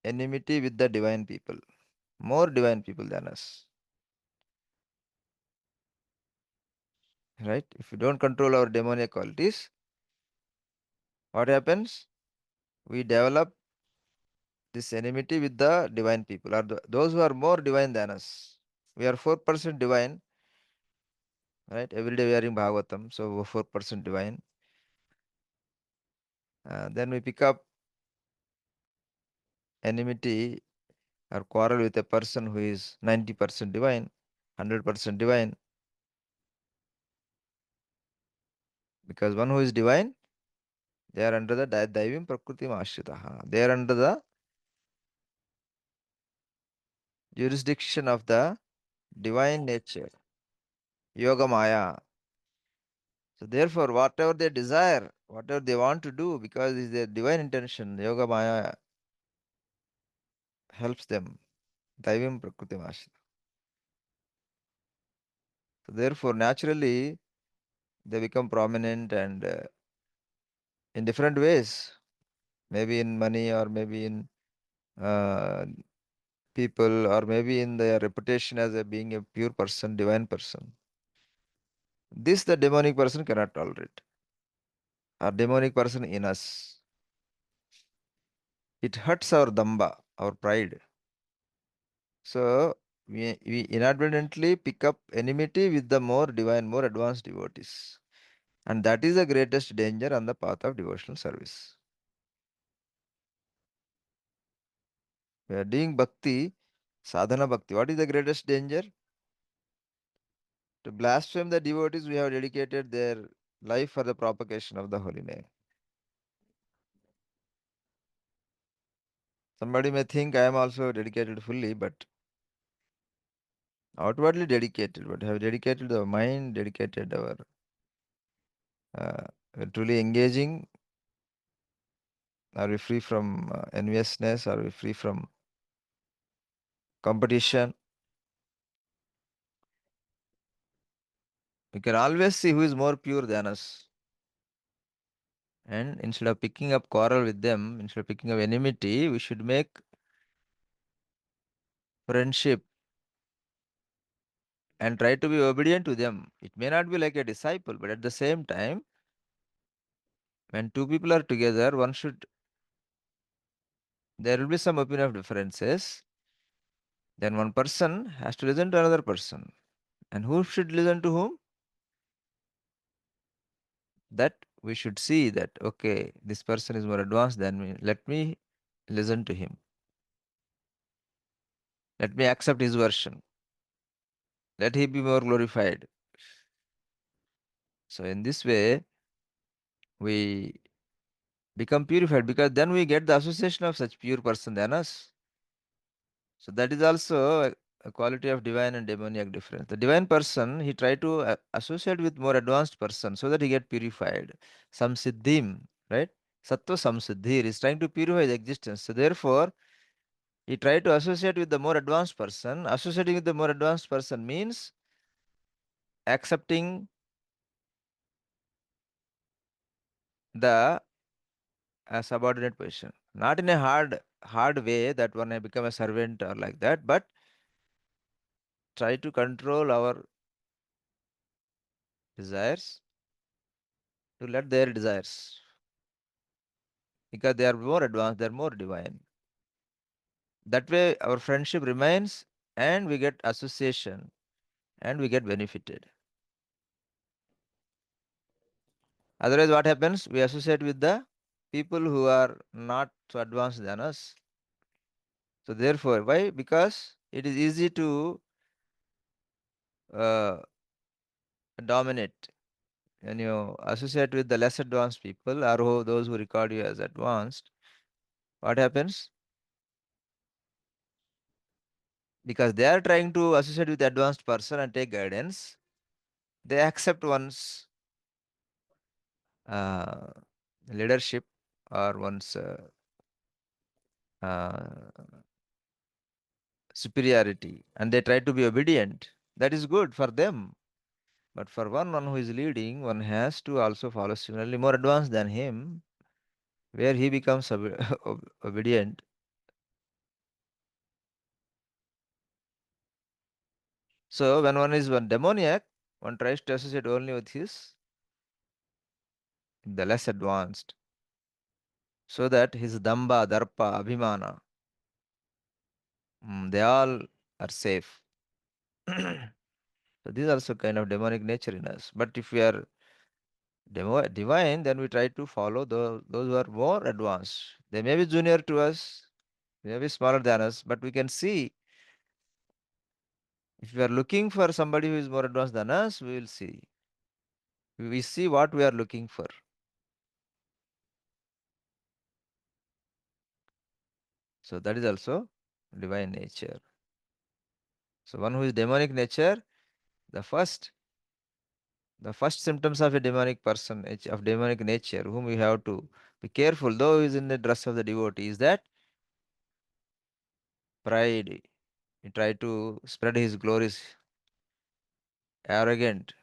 enmity with the divine people, more divine people than us. Right? If you don't control our demonic qualities, what happens? We develop this enmity with the divine people, or those who are more divine than us. We are 4% divine, right? Every day we are in Bhagavatam, so 4% divine. Then we pick up enmity or quarrel with a person who is 90% divine, 100% divine. Because one who is divine, they are under the Daivim Prakritim Ashritaha. They are under the jurisdiction of the divine nature, Yoga Maya. So therefore, whatever they desire, whatever they want to do, because it is their divine intention, Yoga Maya helps them. Daivim Prakritim Ashrita. So therefore, naturally, they become prominent and in different ways. Maybe in money, or maybe in uh, people, or maybe in their reputation as a being a pure person, divine person. This the demonic person cannot tolerate. Or demonic person in us. It hurts our damba, our pride. So we inadvertently pick up enmity with the more divine, more advanced devotees. And that is the greatest danger on the path of devotional service. We are doing bhakti, sadhana bhakti. What is the greatest danger? To blaspheme the devotees who have dedicated their life for the propagation of the holy name. Somebody may think I am also dedicated fully, but outwardly dedicated, but have dedicated our mind, dedicated our truly engaging. Are we free from enviousness? Are we free from competition? We can always see who is more pure than us. And instead of picking up quarrel with them, instead of picking up enmity, we should make friendship and try to be obedient to them. It may not be like a disciple, but at the same time, when two people are together, there will be some opinion of differences. Then one person has to listen to another person. And who should listen to whom? That we should see that, okay, this person is more advanced than me. Let me listen to him. Let me accept his version. Let he be more glorified. So in this way, we become purified because then we get the association of such pure person than us. So that is also a quality of divine and demoniac difference. The divine person, he try to associate with more advanced person so that he get purified. Samsiddhim, right? Sattva samsiddhi is trying to purify the existence. So therefore, he try to associate with the more advanced person. Associating with the more advanced person means accepting the subordinate position. Not in a hard way that one may become a servant or like that, but try to control our desires to let their desires because they are more advanced, they are more divine. That way, our friendship remains and we get association and we get benefited. Otherwise, what happens? We associate with the people who are not so advanced than us. So, therefore, why? Because it is easy to uh, dominate. When you associate with the less advanced people or those who record you as advanced, what happens? Because they are trying to associate with the advanced person and take guidance, they accept one's uh, leadership or one's uh, superiority and they try to be obedient. That is good for them. But for one who is leading, one has to also follow similarly more advanced than him, where he becomes obedient. So when one is one demoniac, one tries to associate only with the less advanced, so that his damba, darpa, abhimana, they all are safe. So this is also kind of demonic nature in us. But if we are divine, then we try to follow those who are more advanced. They may be junior to us, they may be smaller than us, but we can see if we are looking for somebody who is more advanced than us, we will see. We see what we are looking for. So that is also divine nature. So one who is demonic nature, the first symptoms of a demonic person, of demonic nature, whom we have to be careful, though he is in the dress of the devotee, is that pride. He try to spread his glories, arrogant.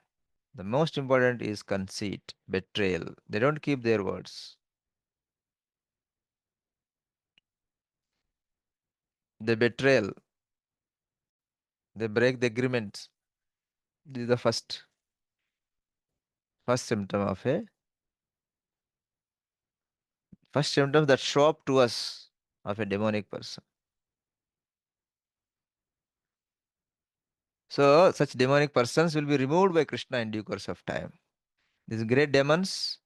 The most important is conceit, betrayal. They don't keep their words. The betrayal, they break the agreements. This is the first symptom of a first symptom that show up to us of a demonic person. So such demonic persons will be removed by Krishna in due course of time. These great demons,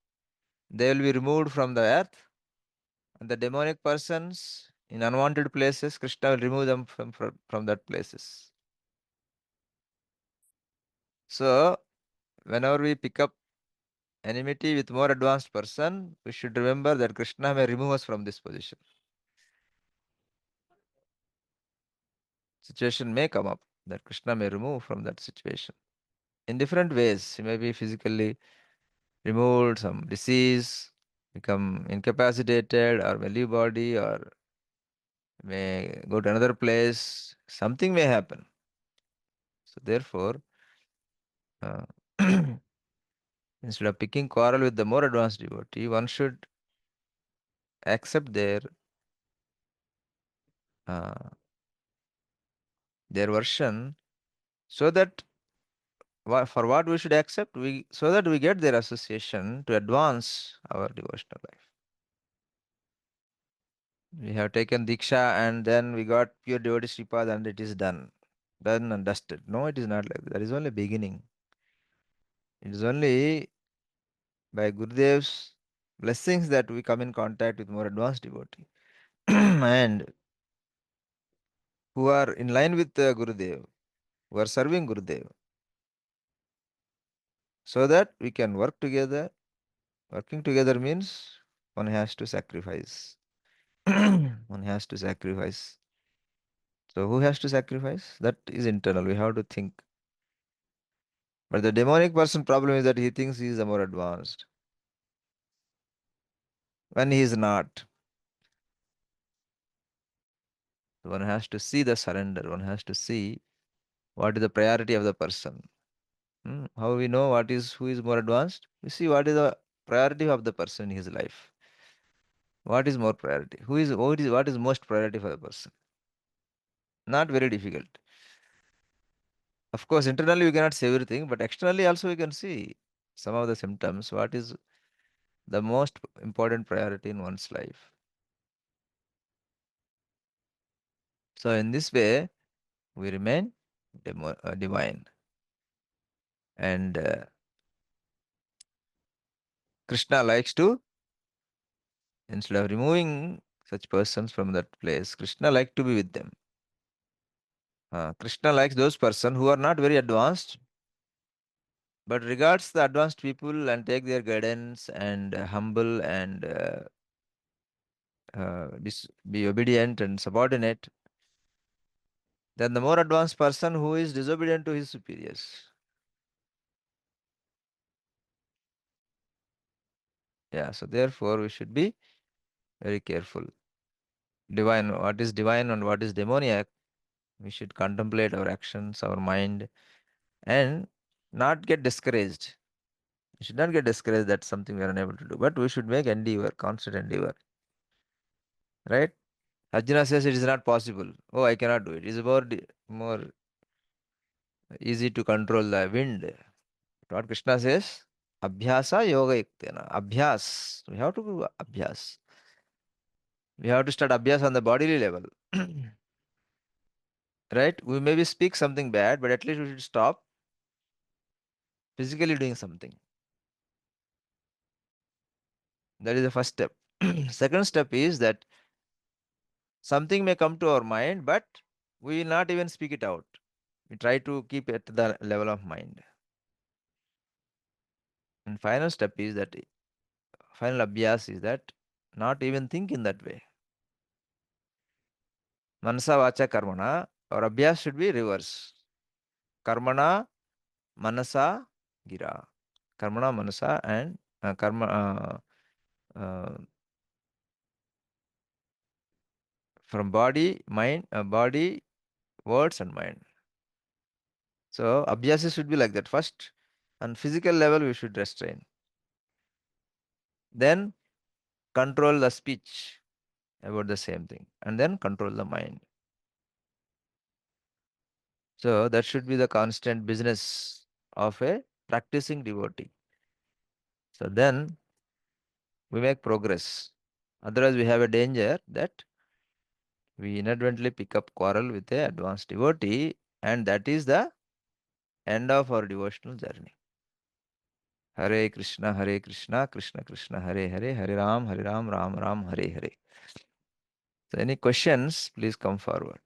they will be removed from the earth, and the demonic persons in unwanted places, Krishna will remove them from that places. So whenever we pick up enmity with more advanced person, we should remember that Krishna may remove us from this position. situation may come up that Krishna may remove from that situation in different ways. He may be physically removed, some disease, become incapacitated, or may leave body, or may go to another place. Something may happen. So therefore, uh, instead of picking quarrel with the more advanced devotee, one should accept uh, their version, so that for what we should accept, so that we get their association to advance our devotional life. We have taken Diksha and then we got pure devotee Sripad and it is done and dusted. No, it is not like that. That is only beginning. It is only by Gurudev's blessings that we come in contact with more advanced devotee and who are in line with Gurudev, who are serving Gurudev, so that we can work together. Working together means one has to sacrifice. One has to sacrifice. So who has to sacrifice? That is internal. We have to think. But the demonic person problem is that he thinks he is the more advanced when he is not. One has to see the surrender. One has to see what is the priority of the person. How we know who is more advanced? We see what is the priority of the person in his life. What is more priority? What is most priority for the person? Not very difficult. Of course, internally we cannot see everything, but externally also we can see some of the symptoms. What is the most important priority in one's life? So in this way, we remain divine. And Krishna likes to, instead of removing such persons from that place, Krishna likes to be with them. Krishna likes those persons who are not very advanced, but regards the advanced people and take their guidance and humble and be obedient and subordinate than the more advanced person who is disobedient to his superiors. Yeah, so therefore we should be very careful. What is divine and what is demoniac, we should contemplate our actions, our mind, and not get discouraged. We should not get discouraged that something we are unable to do, but we should make endeavor, constant endeavor. Right? Arjuna says it is not possible. Oh, I cannot do it. It is more easy to control the wind. What Krishna says, Abhyasa yoga yuktena. Abhyas. We have to do abhyas. We have to start abhyas on the bodily level. Right? We maybe speak something bad, but at least we should stop physically doing something. That is the first step. Second step is that something may come to our mind, but we will not even speak it out. We try to keep it at the level of mind. And final step is that final abhyas is that not even think in that way. Manasa vacha karmana, our abhyas should be reverse. Karmana manasa gira. Karmana manasa and from body, mind, body, words and mind. So abhyas should be like that. First, on physical level, we should restrain. Then control the speech about the same thing, and then control the mind. So that should be the constant business of a practicing devotee. So then we make progress. Otherwise, we have a danger that we inadvertently pick up quarrel with a advanced devotee, and that is the end of our devotional journey. Hare Krishna, Krishna Krishna, Hare Hare, Hare Ram, Ram Ram, Hare Hare. So any questions, please come forward.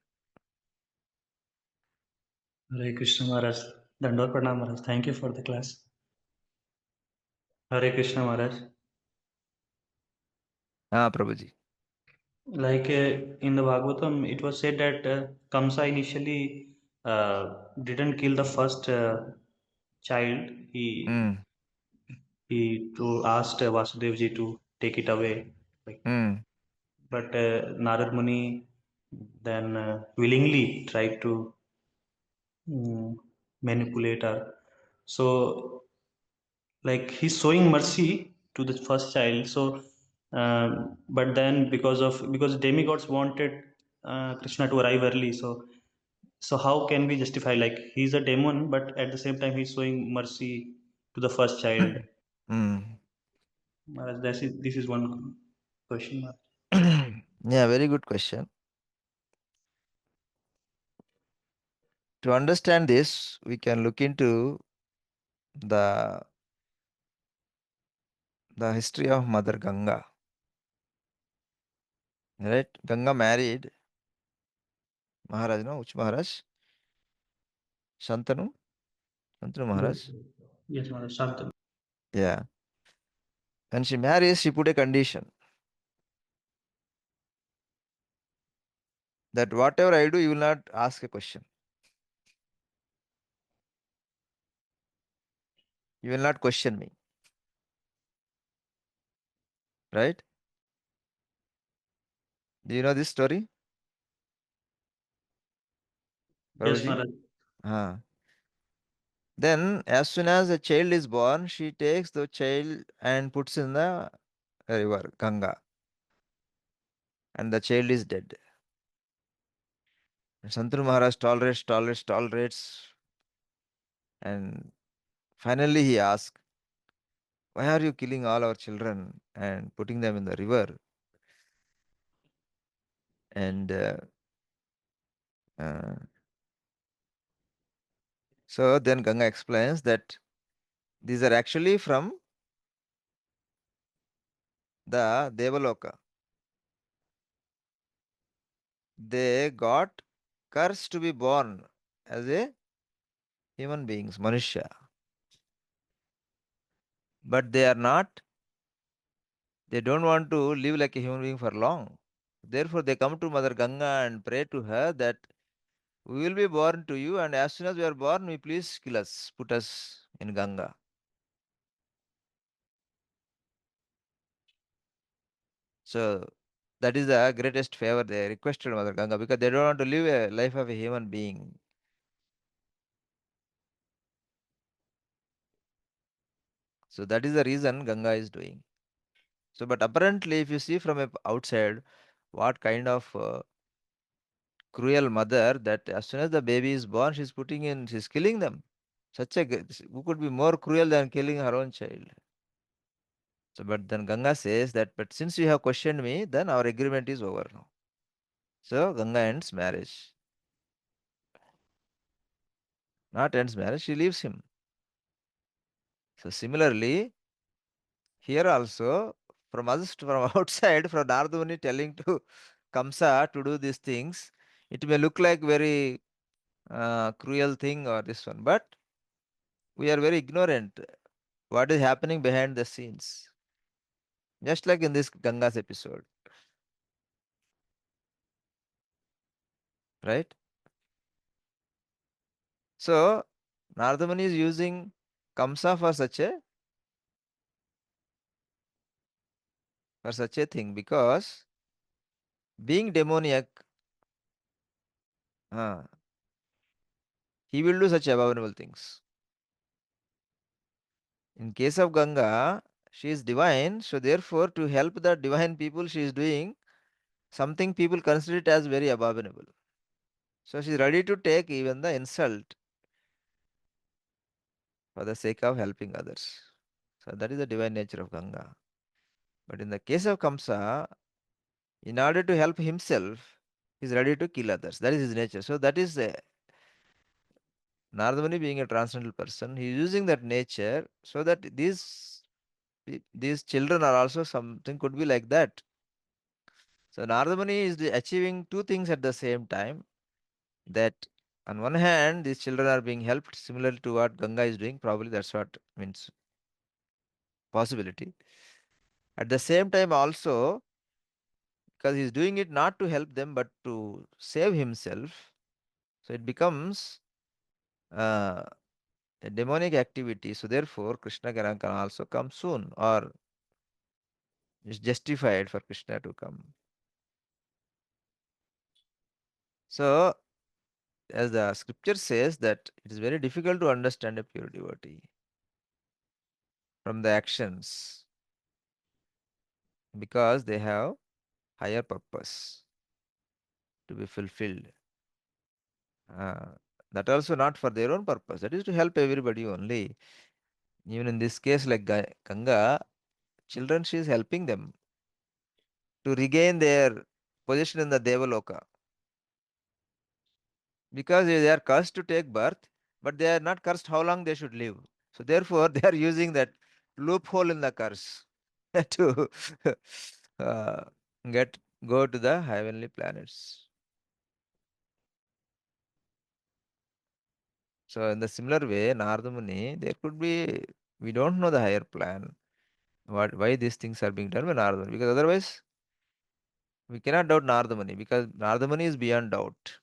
Hare Krishna Maharaj. Dandot Pranam Maharaj. Thank you for the class. Hare Krishna Maharaj. Prabhuji. Like in the Bhagavatam, it was said that Kamsa initially didn't kill the first child. Mm. He asked Vasudev ji to take it away. Like, Mm. but Narad Muni then willingly tried to mm, manipulate her. So, like he's showing mercy to the first child. So, but then because demigods wanted Krishna to arrive early, so how can we justify like he's a demon, but at the same time he's showing mercy to the first child? Mm. Maharaj, this is one question mark. Yeah, very good question. To understand this, we can look into the history of Mother Ganga. Right? Ganga married Maharaj, no? Which Maharaj? Shantanu? Shantanu Maharaj? Yes, Maharaj. Shantanu. Yeah. When she marries, she put a condition that whatever I do, you will not ask a question. You will not question me. Right? Do you know this story, Yes, Prabhuji? Maharaj. Ah. Then, as soon as a child is born, she takes the child and puts in the river, Ganga, and the child is dead. And Shantanu Maharaj tolerates, and finally he asks, why are you killing all our children and putting them in the river? And uh, so then Ganga explains that these are actually from the Devaloka. They got cursed to be born as a human beings, Manushya. But they are not, they don't want to live like a human being for long. Therefore, they come to Mother Ganga and pray to her that we will be born to you, and as soon as we are born, we please kill us, put us in Ganga. So that is the greatest favor they requested Mother Ganga because they don't want to live a life of a human being. So that is the reason Ganga is doing. So, but apparently, if you see from outside, what kind of cruel mother that as soon as the baby is born, she's killing them. Who could be more cruel than killing her own child? So, but then Ganga says that, but since you have questioned me, then our agreement is over now. So, Ganga ends marriage. Not ends marriage, she leaves him. So, similarly, here also, from us, from outside, from Narada Muni telling to Kamsa to do these things, it may look like very cruel thing or this one, but we are very ignorant what is happening behind the scenes. Just like in this Ganga's episode, right? So Narada Muni is using Kamsa for such a thing because being demoniac, uh, he will do such abominable things. In case of Ganga, she is divine, so therefore to help the divine people, she is doing something people consider it as very abominable. So she is ready to take even the insult for the sake of helping others. So that is the divine nature of Ganga. But in the case of Kamsa, in order to help himself, he is ready to kill others. That is his nature. So that is Narada Muni being a transcendental person, he is using that nature so that these children are also something could be like that. So Narada Muni is achieving two things at the same time. That on one hand, these children are being helped similar to what Ganga is doing. Probably that's what means possibility. At the same time, also because he's doing it not to help them but to save himself. So it becomes a demonic activity. So therefore, Krishna can also come soon, or it's justified for Krishna to come. So, as the scripture says, that it is very difficult to understand a pure devotee from the actions because they have higher purpose to be fulfilled. That also not for their own purpose. That is to help everybody only. Even in this case, like Ganga, children, she is helping them to regain their position in the Devaloka. Because they are cursed to take birth, but they are not cursed how long they should live. So therefore, they are using that loophole in the curse to uh, go to the heavenly planets. So in the similar way, Narada Muni, there could be, we don't know the higher plan, why these things are being done by Narada Muni, because otherwise we cannot doubt Narada Muni, because Narada Muni is beyond doubt.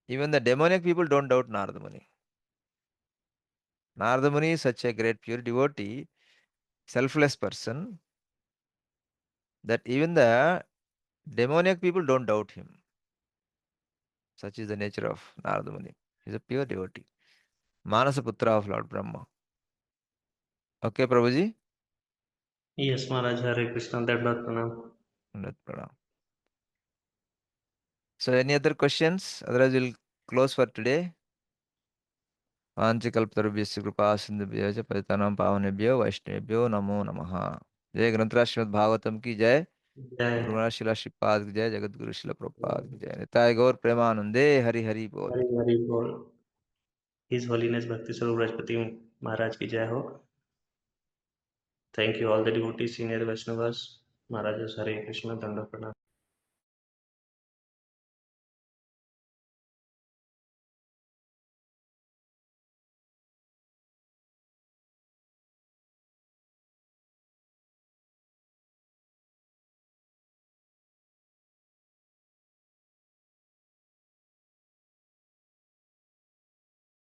Even the demonic people don't doubt Narada Muni. Narada Muni is such a great pure devotee, selfless person, that even the demoniac people don't doubt him. Such is the nature of Narada Muni. He is a pure devotee. Manasa Putra of Lord Brahma. Okay, Prabhuji? Yes, Maharaj, Hare Krishna, Dandavat Pranam. Dandavat Pranam. So any other questions? Otherwise we'll close for today. वाञ्छकल्पतरुभ्यश्च कृपा सिन्धुभ्यः च पतितानां पावनेभ्यो वैष्णवेभ्यो नमो नमः। जय ग्रंथराज श्रीमद् भागवतम की जय। Jai Guru Maharaj शिला श्रीपाद की जय। जगत गुरु शिला प्रभुपाद की जय। निताय गौर प्रेमानंदे हरि हरि बोल। Hari Hari Bol. His Holiness Bhakti Sarup Rajpati Maharaj ki jai ho. Thank you all the devotees, senior Vaishnavas. Maharaj, Hare Krishna, Dandavat Pranam.